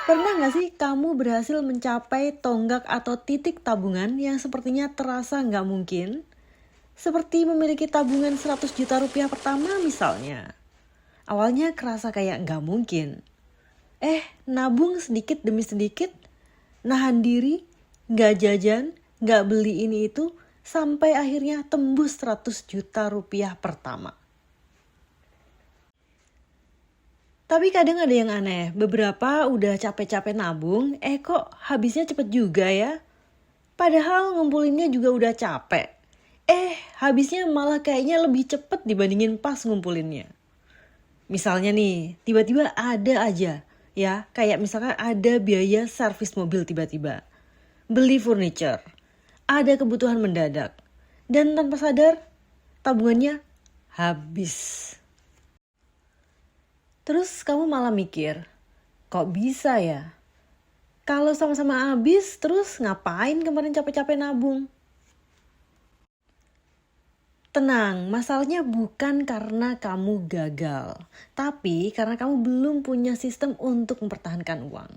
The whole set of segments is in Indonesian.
Pernah nggak sih kamu berhasil mencapai tonggak atau titik tabungan yang sepertinya terasa nggak mungkin? Seperti memiliki tabungan 100 juta rupiah pertama misalnya. Awalnya kerasa kayak nggak mungkin. Nabung sedikit demi sedikit, nahan diri, nggak jajan, nggak beli ini itu, sampai akhirnya tembus 100 juta rupiah pertama. Tapi kadang ada yang aneh, beberapa udah capek-capek nabung, kok habisnya cepet juga ya? Padahal ngumpulinnya juga udah capek. Habisnya malah kayaknya lebih cepet dibandingin pas ngumpulinnya. Misalnya nih, tiba-tiba ada aja, ya, kayak misalkan ada biaya servis mobil tiba-tiba. Beli furniture, ada kebutuhan mendadak. Dan tanpa sadar, tabungannya habis. Terus kamu malah mikir, kok bisa ya? Kalau sama-sama habis, terus ngapain kemarin capek-capek nabung? Tenang, masalahnya bukan karena kamu gagal, tapi karena kamu belum punya sistem untuk mempertahankan uang.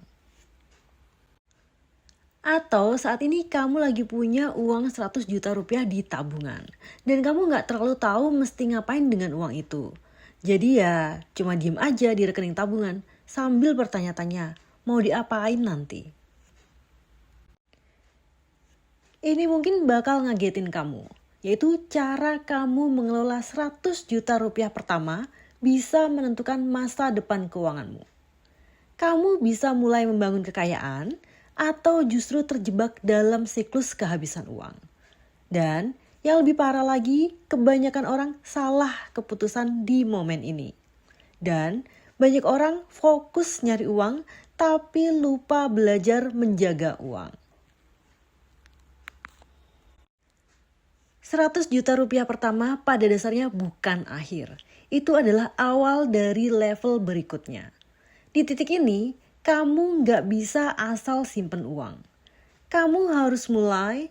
Atau saat ini kamu lagi punya uang 100 juta rupiah di tabungan, dan kamu nggak terlalu tahu mesti ngapain dengan uang itu. Jadi ya, cuma diem aja di rekening tabungan, sambil bertanya-tanya, mau diapain nanti? Ini mungkin bakal ngagetin kamu, yaitu cara kamu mengelola 100 juta rupiah pertama bisa menentukan masa depan keuanganmu. Kamu bisa mulai membangun kekayaan atau justru terjebak dalam siklus kehabisan uang. Dan yang lebih parah lagi, kebanyakan orang salah keputusan di momen ini. Dan banyak orang fokus nyari uang tapi lupa belajar menjaga uang. 100 juta rupiah pertama pada dasarnya bukan akhir. Itu adalah awal dari level berikutnya. Di titik ini, kamu nggak bisa asal simpen uang. Kamu harus mulai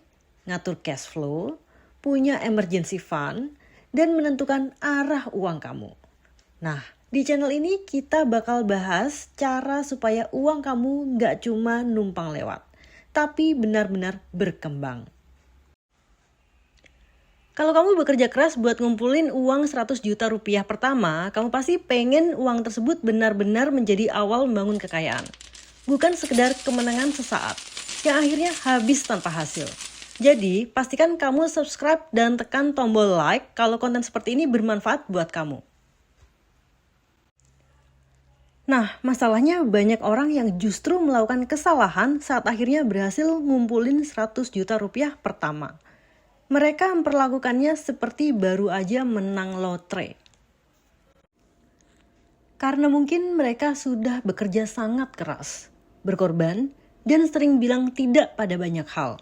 ngatur cash flow, punya emergency fund, dan menentukan arah uang kamu. Nah, di channel ini kita bakal bahas cara supaya uang kamu nggak cuma numpang lewat, tapi benar-benar berkembang. Kalau kamu bekerja keras buat ngumpulin uang 100 juta rupiah pertama, kamu pasti pengen uang tersebut benar-benar menjadi awal membangun kekayaan. Bukan sekedar kemenangan sesaat, yang akhirnya habis tanpa hasil. Jadi, pastikan kamu subscribe dan tekan tombol like kalau konten seperti ini bermanfaat buat kamu. Nah, masalahnya banyak orang yang justru melakukan kesalahan saat akhirnya berhasil ngumpulin 100 juta rupiah pertama. Mereka memperlakukannya seperti baru aja menang lotre. Karena mungkin mereka sudah bekerja sangat keras, berkorban, dan sering bilang tidak pada banyak hal.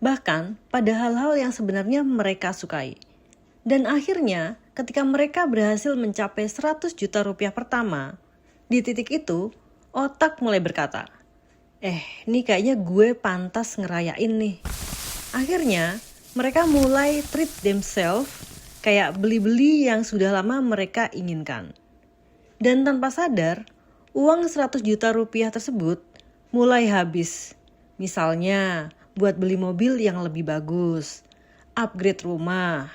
Bahkan pada hal-hal yang sebenarnya mereka sukai. Dan akhirnya ketika mereka berhasil mencapai 100 juta rupiah pertama, di titik itu otak mulai berkata, ini kayaknya gue pantas ngerayain nih. Akhirnya mereka mulai treat themselves kayak beli-beli yang sudah lama mereka inginkan. Dan tanpa sadar, uang 100 juta rupiah tersebut mulai habis. Misalnya buat beli mobil yang lebih bagus, upgrade rumah,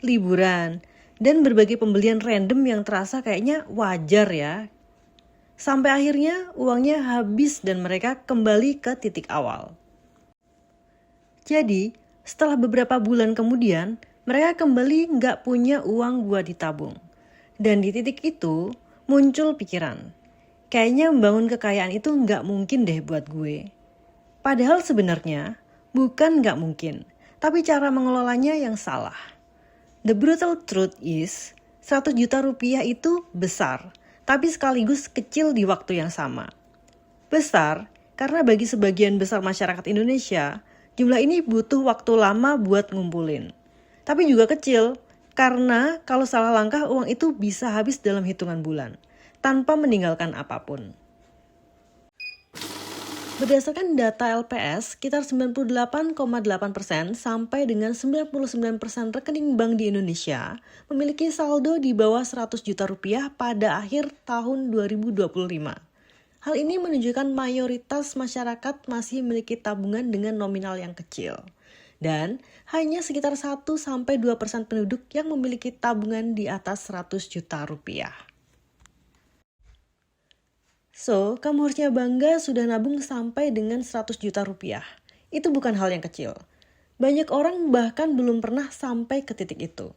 liburan, dan berbagai pembelian random yang terasa kayaknya wajar ya. Sampai akhirnya uangnya habis dan mereka kembali ke titik awal. Jadi, setelah beberapa bulan kemudian, mereka kembali nggak punya uang buat ditabung. Dan di titik itu, muncul pikiran, kayaknya membangun kekayaan itu nggak mungkin deh buat gue. Padahal sebenarnya, bukan nggak mungkin, tapi cara mengelolanya yang salah. The brutal truth is, 100 juta rupiah itu besar, tapi sekaligus kecil di waktu yang sama. Besar, karena bagi sebagian besar masyarakat Indonesia, jumlah ini butuh waktu lama buat ngumpulin. Tapi juga kecil, karena kalau salah langkah uang itu bisa habis dalam hitungan bulan, tanpa meninggalkan apapun. Berdasarkan data LPS, sekitar 98,8% sampai dengan 99% rekening bank di Indonesia memiliki saldo di bawah 100 juta rupiah pada akhir tahun 2025. Hal ini menunjukkan mayoritas masyarakat masih memiliki tabungan dengan nominal yang kecil. Dan hanya sekitar 1-2% penduduk yang memiliki tabungan di atas 100 juta rupiah. So, kamu harusnya bangga sudah nabung sampai dengan 100 juta rupiah. Itu bukan hal yang kecil. Banyak orang bahkan belum pernah sampai ke titik itu.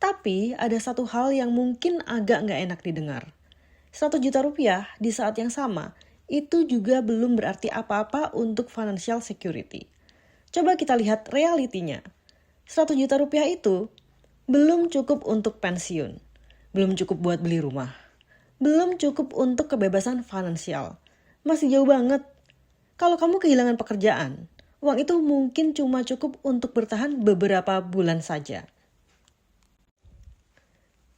Tapi ada satu hal yang mungkin agak nggak enak didengar. 100 juta rupiah di saat yang sama, itu juga belum berarti apa-apa untuk financial security. Coba kita lihat realitinya. 100 juta rupiah itu belum cukup untuk pensiun, belum cukup buat beli rumah, belum cukup untuk kebebasan finansial. Masih jauh banget. Kalau kamu kehilangan pekerjaan, uang itu mungkin cuma cukup untuk bertahan beberapa bulan saja.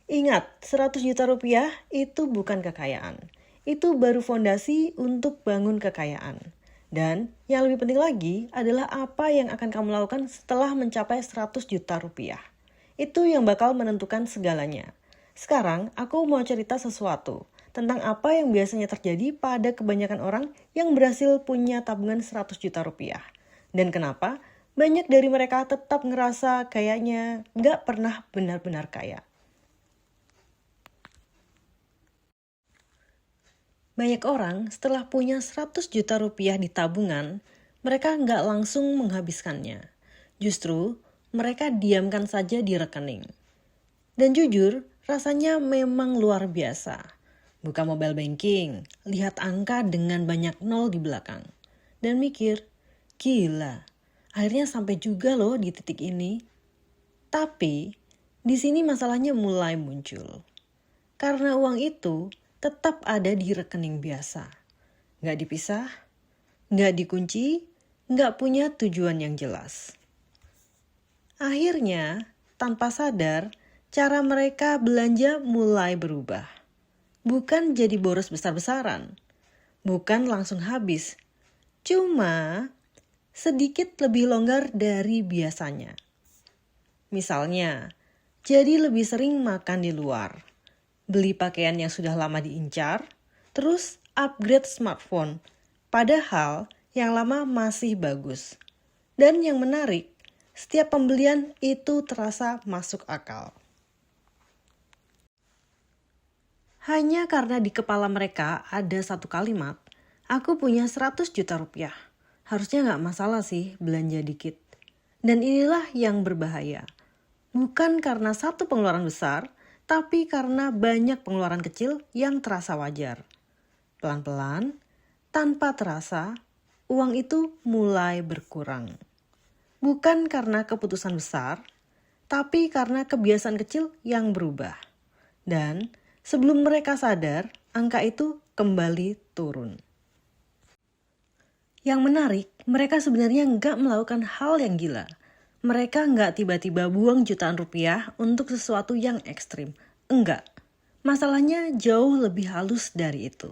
Ingat, 100 juta rupiah itu bukan kekayaan. Itu baru fondasi untuk bangun kekayaan. Dan yang lebih penting lagi adalah apa yang akan kamu lakukan setelah mencapai 100 juta rupiah. Itu yang bakal menentukan segalanya. Sekarang aku mau cerita sesuatu tentang apa yang biasanya terjadi pada kebanyakan orang yang berhasil punya tabungan 100 juta rupiah. Dan kenapa banyak dari mereka tetap ngerasa kayaknya nggak pernah benar-benar kaya. Banyak orang setelah punya 100 juta rupiah di tabungan, mereka nggak langsung menghabiskannya. Justru, mereka diamkan saja di rekening. Dan jujur, rasanya memang luar biasa. Buka mobile banking, lihat angka dengan banyak nol di belakang. Dan mikir, gila, akhirnya sampai juga loh di titik ini. Tapi, di sini masalahnya mulai muncul. Karena uang itu tetap ada di rekening biasa. Nggak dipisah, nggak dikunci, nggak punya tujuan yang jelas. Akhirnya, tanpa sadar, cara mereka belanja mulai berubah. Bukan jadi boros besar-besaran, bukan langsung habis, cuma sedikit lebih longgar dari biasanya. Misalnya, jadi lebih sering makan di luar, beli pakaian yang sudah lama diincar, terus upgrade smartphone, padahal yang lama masih bagus. Dan yang menarik, setiap pembelian itu terasa masuk akal. Hanya karena di kepala mereka ada satu kalimat, aku punya 100 juta rupiah. Harusnya nggak masalah sih belanja dikit. Dan inilah yang berbahaya. Bukan karena satu pengeluaran besar, tapi karena banyak pengeluaran kecil yang terasa wajar. Pelan-pelan, tanpa terasa, uang itu mulai berkurang. Bukan karena keputusan besar, tapi karena kebiasaan kecil yang berubah. Dan sebelum mereka sadar, angka itu kembali turun. Yang menarik, mereka sebenarnya nggak melakukan hal yang gila. Mereka nggak tiba-tiba buang jutaan rupiah untuk sesuatu yang ekstrim. Enggak. Masalahnya jauh lebih halus dari itu.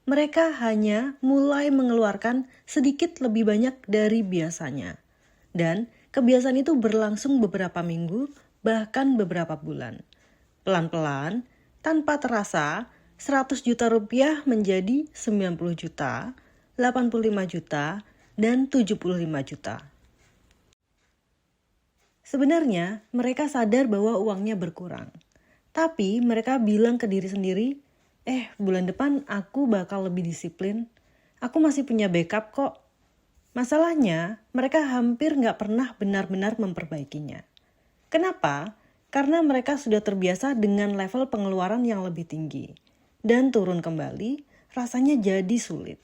Mereka hanya mulai mengeluarkan sedikit lebih banyak dari biasanya. Dan kebiasaan itu berlangsung beberapa minggu, bahkan beberapa bulan. Pelan-pelan, tanpa terasa, 100 juta rupiah menjadi 90 juta, 85 juta, dan 75 juta. Sebenarnya mereka sadar bahwa uangnya berkurang. Tapi mereka bilang ke diri sendiri, bulan depan aku bakal lebih disiplin. Aku masih punya backup kok. Masalahnya mereka hampir gak pernah benar-benar memperbaikinya. Kenapa? Karena mereka sudah terbiasa dengan level pengeluaran yang lebih tinggi. Dan turun kembali rasanya jadi sulit.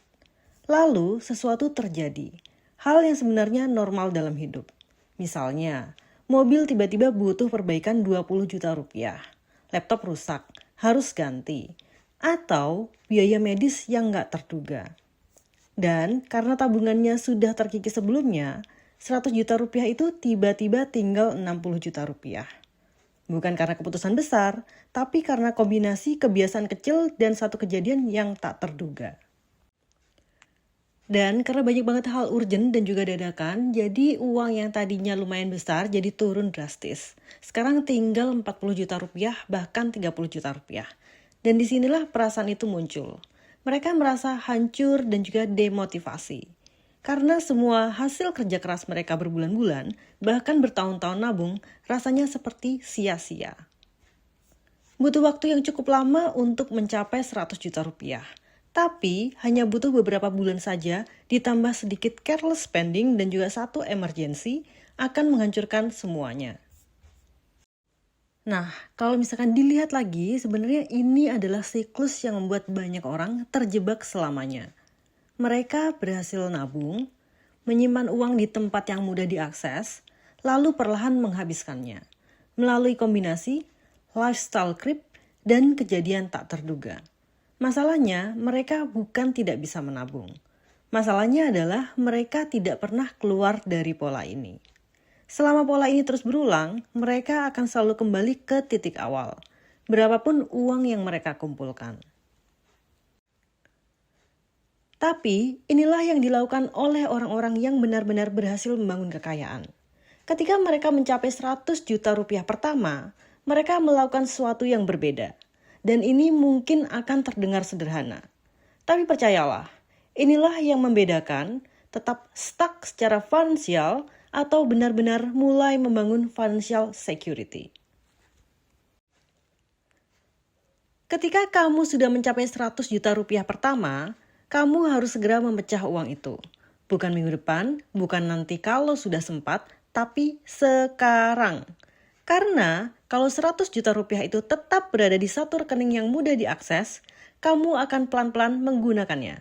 Lalu sesuatu terjadi. Hal yang sebenarnya normal dalam hidup. Misalnya, mobil tiba-tiba butuh perbaikan 20 juta rupiah. Laptop rusak, harus ganti. Atau biaya medis yang nggak terduga. Dan karena tabungannya sudah terkikis sebelumnya, 100 juta rupiah itu tiba-tiba tinggal 60 juta rupiah. Bukan karena keputusan besar, tapi karena kombinasi kebiasaan kecil dan satu kejadian yang tak terduga. Dan karena banyak banget hal urgent dan juga dadakan, jadi uang yang tadinya lumayan besar jadi turun drastis. Sekarang tinggal 40 juta rupiah, bahkan 30 juta rupiah. Dan disinilah perasaan itu muncul. mereka merasa hancur dan juga demotivasi. Karena semua hasil kerja keras mereka berbulan-bulan, bahkan bertahun-tahun nabung, rasanya seperti sia-sia. Butuh waktu yang cukup lama untuk mencapai 100 juta rupiah. Tapi hanya butuh beberapa bulan saja ditambah sedikit careless spending dan juga satu emergency akan menghancurkan semuanya. Nah, kalau misalkan dilihat lagi, sebenarnya ini adalah siklus yang membuat banyak orang terjebak selamanya. Mereka berhasil nabung, menyimpan uang di tempat yang mudah diakses, lalu perlahan menghabiskannya. Melalui kombinasi lifestyle creep dan kejadian tak terduga. Masalahnya, mereka bukan tidak bisa menabung. Masalahnya adalah mereka tidak pernah keluar dari pola ini. Selama pola ini terus berulang, mereka akan selalu kembali ke titik awal, berapapun uang yang mereka kumpulkan. Tapi, inilah yang dilakukan oleh orang-orang yang benar-benar berhasil membangun kekayaan. Ketika mereka mencapai 100 juta rupiah pertama, mereka melakukan sesuatu yang berbeda. Dan ini mungkin akan terdengar sederhana. Tapi percayalah, inilah yang membedakan tetap stuck secara finansial atau benar-benar mulai membangun financial security. Ketika kamu sudah mencapai 100 juta rupiah pertama, kamu harus segera memecah uang itu. Bukan minggu depan, bukan nanti kalau sudah sempat, tapi sekarang. Karena kalau 100 juta rupiah itu tetap berada di satu rekening yang mudah diakses, kamu akan pelan-pelan menggunakannya.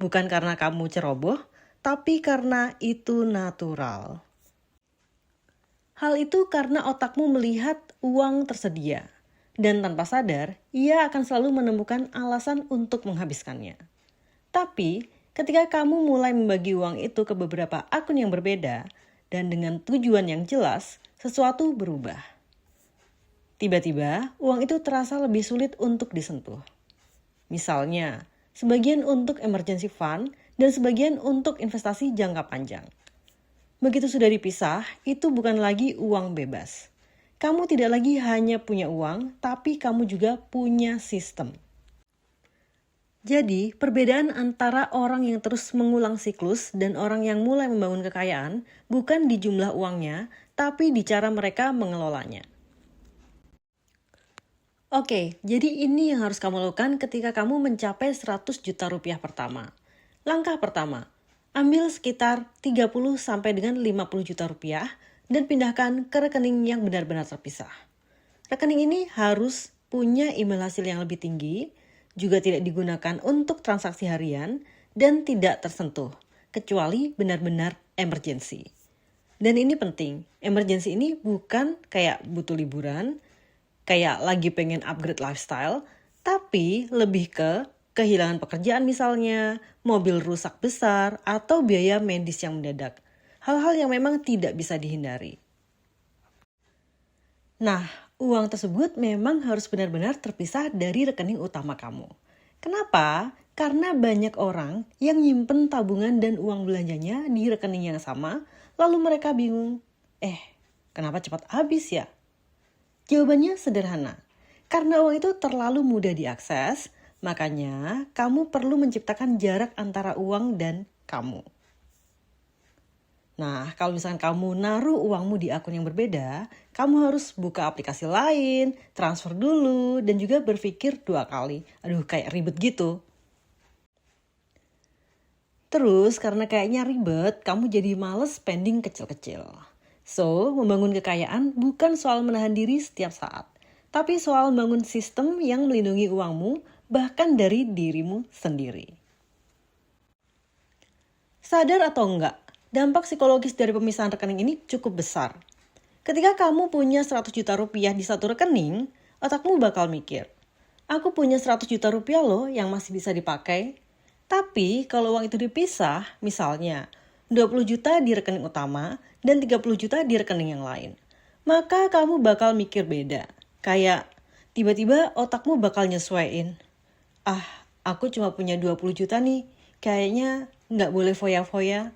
Bukan karena kamu ceroboh, tapi karena itu natural. Hal itu karena otakmu melihat uang tersedia. Dan tanpa sadar, ia akan selalu menemukan alasan untuk menghabiskannya. Tapi, ketika kamu mulai membagi uang itu ke beberapa akun yang berbeda, dan dengan tujuan yang jelas, sesuatu berubah. Tiba-tiba, uang itu terasa lebih sulit untuk disentuh. Misalnya, sebagian untuk emergency fund dan sebagian untuk investasi jangka panjang. Begitu sudah dipisah, itu bukan lagi uang bebas. Kamu tidak lagi hanya punya uang, tapi kamu juga punya sistem. Jadi, perbedaan antara orang yang terus mengulang siklus dan orang yang mulai membangun kekayaan bukan di jumlah uangnya, tapi di cara mereka mengelolanya. Oke, jadi ini yang harus kamu lakukan ketika kamu mencapai 100 juta rupiah pertama. Langkah pertama, ambil sekitar 30 sampai dengan 50 juta rupiah dan pindahkan ke rekening yang benar-benar terpisah. Rekening ini harus punya email hasil yang lebih tinggi, juga tidak digunakan untuk transaksi harian, dan tidak tersentuh, kecuali benar-benar emergency. Dan ini penting, emergency ini bukan kayak butuh liburan, kayak lagi pengen upgrade lifestyle, tapi lebih ke kehilangan pekerjaan misalnya, mobil rusak besar, atau biaya medis yang mendadak. Hal-hal yang memang tidak bisa dihindari. Nah, uang tersebut memang harus benar-benar terpisah dari rekening utama kamu. Kenapa? Karena banyak orang yang nyimpen tabungan dan uang belanjanya di rekening yang sama, lalu mereka bingung, kenapa cepat habis ya? Jawabannya sederhana, karena uang itu terlalu mudah diakses, makanya kamu perlu menciptakan jarak antara uang dan kamu. Nah, kalau misalkan kamu naruh uangmu di akun yang berbeda, kamu harus buka aplikasi lain, transfer dulu, dan juga berpikir 2 kali. Aduh, kayak ribet gitu. Terus, karena kayaknya ribet, kamu jadi males spending kecil-kecil. So, membangun kekayaan bukan soal menahan diri setiap saat, tapi soal membangun sistem yang melindungi uangmu, bahkan dari dirimu sendiri. Sadar atau enggak? Dampak psikologis dari pemisahan rekening ini cukup besar. Ketika kamu punya 100 juta rupiah di satu rekening, otakmu bakal mikir, aku punya 100 juta rupiah loh yang masih bisa dipakai. Tapi kalau uang itu dipisah, misalnya 20 juta di rekening utama dan 30 juta di rekening yang lain, maka kamu bakal mikir beda. Kayak tiba-tiba otakmu bakal nyesuaiin. Aku cuma punya 20 juta nih, kayaknya nggak boleh foya-foya.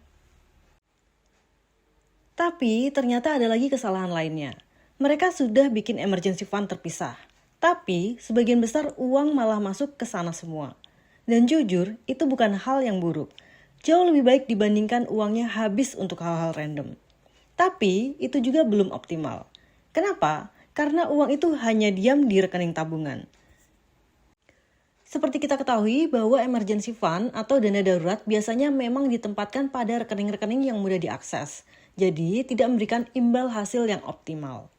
Tapi ternyata ada lagi kesalahan lainnya. Mereka sudah bikin emergency fund terpisah. Tapi sebagian besar uang malah masuk ke sana semua. Dan jujur, itu bukan hal yang buruk. Jauh lebih baik dibandingkan uangnya habis untuk hal-hal random. Tapi itu juga belum optimal. Kenapa? Karena uang itu hanya diam di rekening tabungan. Seperti kita ketahui bahwa emergency fund atau dana darurat biasanya memang ditempatkan pada rekening-rekening yang mudah diakses. Jadi tidak memberikan imbal hasil yang optimal.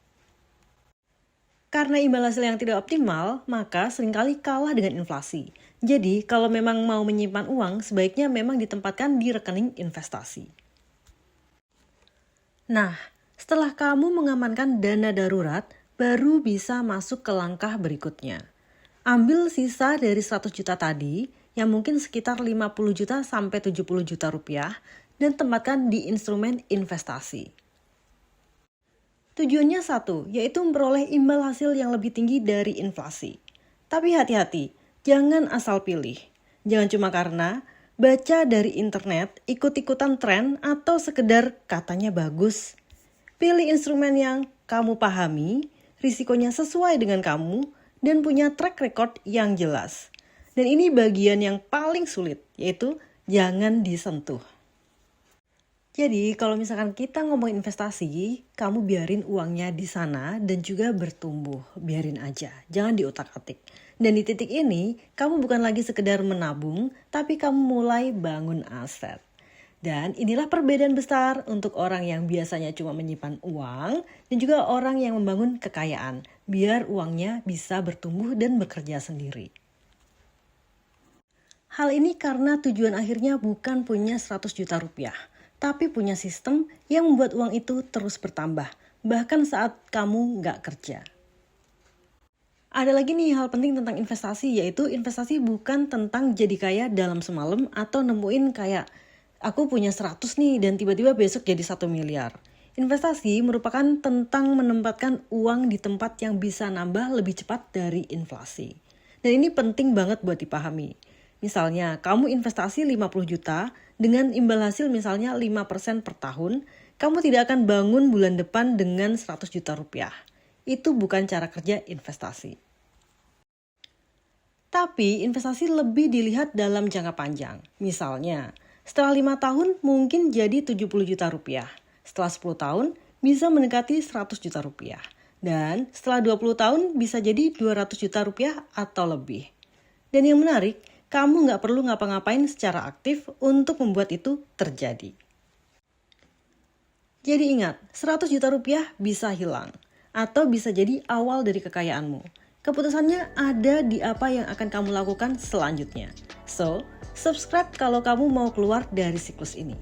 Karena imbal hasil yang tidak optimal, maka seringkali kalah dengan inflasi. Jadi kalau memang mau menyimpan uang, sebaiknya memang ditempatkan di rekening investasi. Nah, setelah kamu mengamankan dana darurat, baru bisa masuk ke langkah berikutnya. Ambil sisa dari 100 juta tadi, yang mungkin sekitar 50 juta sampai 70 juta rupiah, dan tempatkan di instrumen investasi. Tujuannya satu, yaitu memperoleh imbal hasil yang lebih tinggi dari inflasi. Tapi hati-hati, jangan asal pilih. Jangan cuma karena baca dari internet, ikut-ikutan tren, atau sekedar katanya bagus. Pilih instrumen yang kamu pahami, risikonya sesuai dengan kamu, dan punya track record yang jelas. Dan ini bagian yang paling sulit, yaitu jangan disentuh. Jadi kalau misalkan kita ngomong investasi, kamu biarin uangnya di sana dan juga bertumbuh. Biarin aja, jangan diutak-atik. Dan di titik ini, kamu bukan lagi sekedar menabung, tapi kamu mulai bangun aset. Dan inilah perbedaan besar untuk orang yang biasanya cuma menyimpan uang dan juga orang yang membangun kekayaan, biar uangnya bisa bertumbuh dan bekerja sendiri. Hal ini karena tujuan akhirnya bukan punya 100 juta rupiah, tapi punya sistem yang membuat uang itu terus bertambah, bahkan saat kamu nggak kerja. Ada lagi nih hal penting tentang investasi, yaitu investasi bukan tentang jadi kaya dalam semalam atau nemuin kayak aku punya 100 nih dan tiba-tiba besok jadi 1 miliar. Investasi merupakan tentang menempatkan uang di tempat yang bisa nambah lebih cepat dari inflasi. Dan ini penting banget buat dipahami. Misalnya, kamu investasi 50 juta dengan imbal hasil misalnya 5% per tahun, kamu tidak akan bangun bulan depan dengan 100 juta rupiah. Itu bukan cara kerja investasi. Tapi investasi lebih dilihat dalam jangka panjang. Misalnya, setelah 5 tahun mungkin jadi 70 juta rupiah. Setelah 10 tahun bisa mendekati 100 juta rupiah. Dan setelah 20 tahun bisa jadi 200 juta rupiah atau lebih. Dan yang menarik, kamu nggak perlu ngapa-ngapain secara aktif untuk membuat itu terjadi. Jadi ingat, 100 juta rupiah bisa hilang. Atau bisa jadi awal dari kekayaanmu. Keputusannya ada di apa yang akan kamu lakukan selanjutnya. So, subscribe kalau kamu mau keluar dari siklus ini.